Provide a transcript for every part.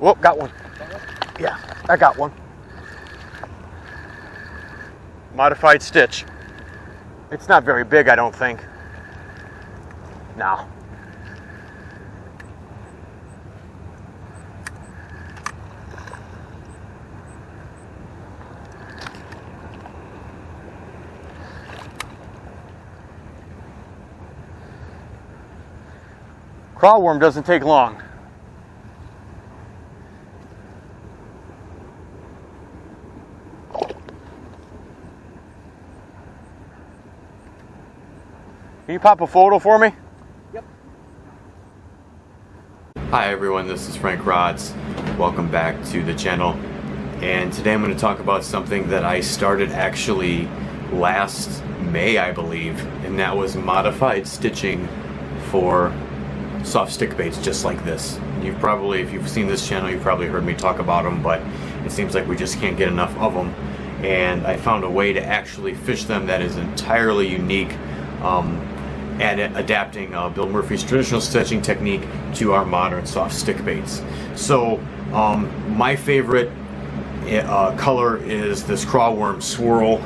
Whoop, got one. Yeah, I got one. Modified stitch. It's not very big, I don't think. No. Craw worm doesn't take long. Can you pop a photo for me? Yep. Hi everyone, this is Frank Rods. Welcome back to the channel. And today I'm going to talk about something that I started actually last May, I believe, and that was modified stitching for soft stick baits just like this. You've probably, if you've seen this channel, you've probably heard me talk about them, but it seems like we just can't get enough of them. And I found a way to actually fish them that is entirely unique at adapting Bill Murphy's traditional stitching technique to our modern soft stick baits. So my favorite color is this craw worm swirl.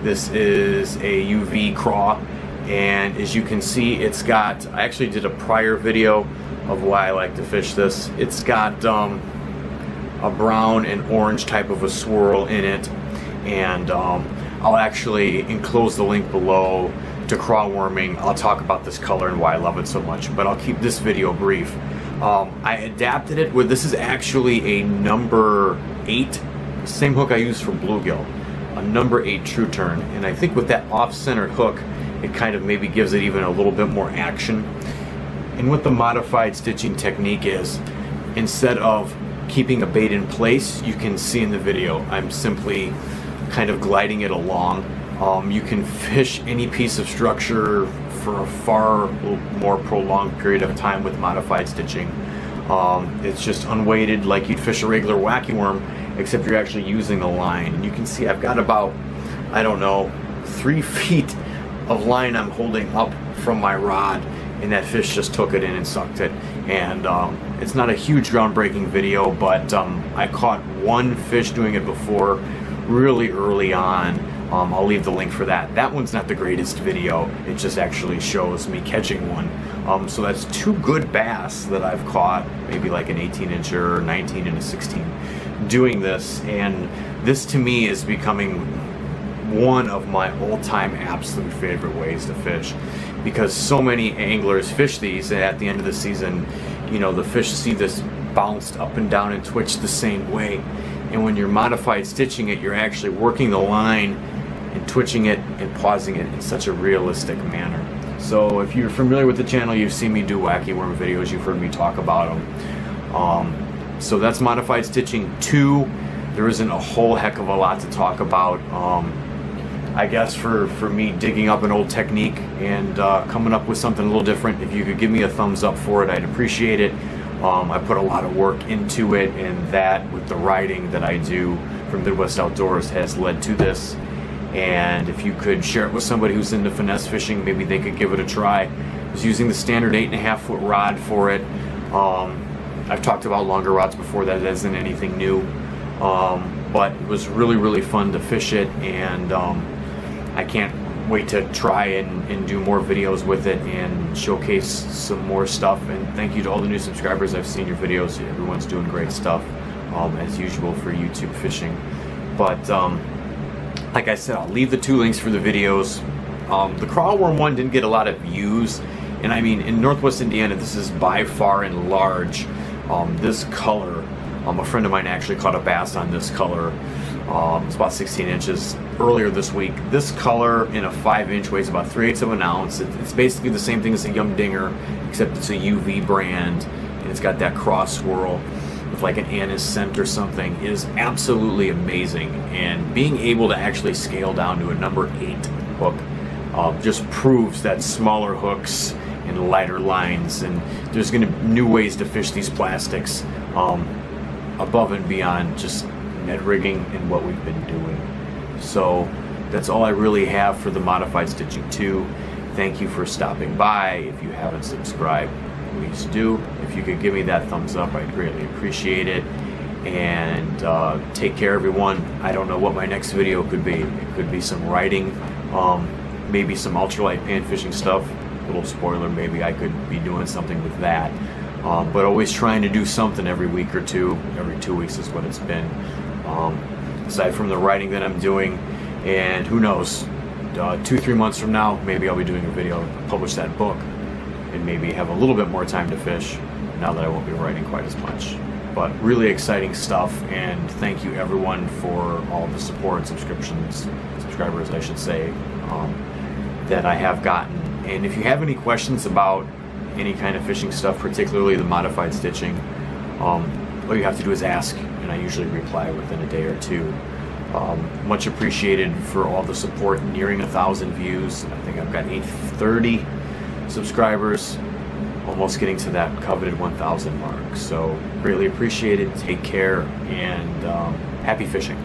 This is a UV craw, and as you can see, it's got, I actually did a prior video of why I like to fish this. It's got a brown and orange type of a swirl in it, and I'll actually enclose the link below to craw worming. I'll talk about this color and why I love it so much, but I'll keep this video brief. I adapted it with, this is actually a number 8, same hook I use for bluegill, a number 8 true turn, and I think with that off-centered hook it kind of maybe gives it even a little bit more action. And what the modified stitching technique is, instead of keeping a bait in place, you can see in the video I'm simply kind of gliding it along. You can fish any piece of structure for a far more prolonged period of time with modified stitching. It's just unweighted like you'd fish a regular wacky worm, except you're actually using a line. And you can see I've got about, I don't know, 3 feet of line I'm holding up from my rod, and that fish just took it in and sucked it. And it's not a huge groundbreaking video, but I caught one fish doing it before really early on. I'll leave the link for that. That one's not the greatest video. It just actually shows me catching one. So that's 2 good bass that I've caught, maybe like an 18-incher, 19 and a 16, doing this. And this to me is becoming one of my all-time absolute favorite ways to fish, because so many anglers fish these, and at the end of the season, you know, the fish see this bounced up and down and twitch the same way. And when you're modified stitching it, you're actually working the line and twitching it and pausing it in such a realistic manner. So if you're familiar with the channel, you've seen me do wacky worm videos, you've heard me talk about them. So that's modified stitching 2. There isn't a whole heck of a lot to talk about. I guess for me digging up an old technique and coming up with something a little different, if you could give me a thumbs up for it, I'd appreciate it. I put a lot of work into it, and that with the writing that I do from Midwest Outdoors has led to this. And if you could share it with somebody who's into finesse fishing, maybe they could give it a try. I was using the standard 8.5 foot rod for it. I've talked about longer rods before, that isn't anything new. But it was really fun to fish it, and I can't wait to try and do more videos with it and showcase some more stuff. And thank you to all the new subscribers. I've seen your videos. Everyone's doing great stuff, as usual for YouTube fishing. But like I said, I'll leave the 2 links for the videos. The craw worm one didn't get a lot of views, and I mean, in Northwest Indiana, this is by far and large this color. A friend of mine actually caught a bass on this color. It's about 16 inches earlier this week. This color in a 5-inch weighs about 3/8 of an ounce. It's basically the same thing as a Young Dinger, except it's a UV brand, and it's got that cross swirl with like an anise scent or something. It is absolutely amazing, and being able to actually scale down to a number 8 hook just proves that smaller hooks and lighter lines, and there's going to be new ways to fish these plastics above and beyond just Ned rigging and what we've been doing. So that's all I really have for the modified stitching 2. Thank you for stopping by. If you haven't subscribed, please do. If you could give me that thumbs up, I'd greatly appreciate it. And take care, everyone. I don't know what my next video could be. It could be some writing, maybe some ultralight pan fishing stuff. Little spoiler, maybe I could be doing something with that. But always trying to do something every week or two. Every 2 weeks is what it's been. Aside from the writing that I'm doing, and who knows, 2-3 months from now, maybe I'll be doing a video, publish that book, and maybe have a little bit more time to fish now that I won't be writing quite as much. But really exciting stuff, and thank you everyone for all the support, subscribers I should say, that I have gotten. And if you have any questions about any kind of fishing stuff, particularly the modified stitching, all you have to do is ask, and I usually reply within a day or two. Much appreciated for all the support, nearing 1,000 views. I think I've got 830 subscribers, almost getting to that coveted 1,000 mark. So greatly appreciated. Take care, and happy fishing.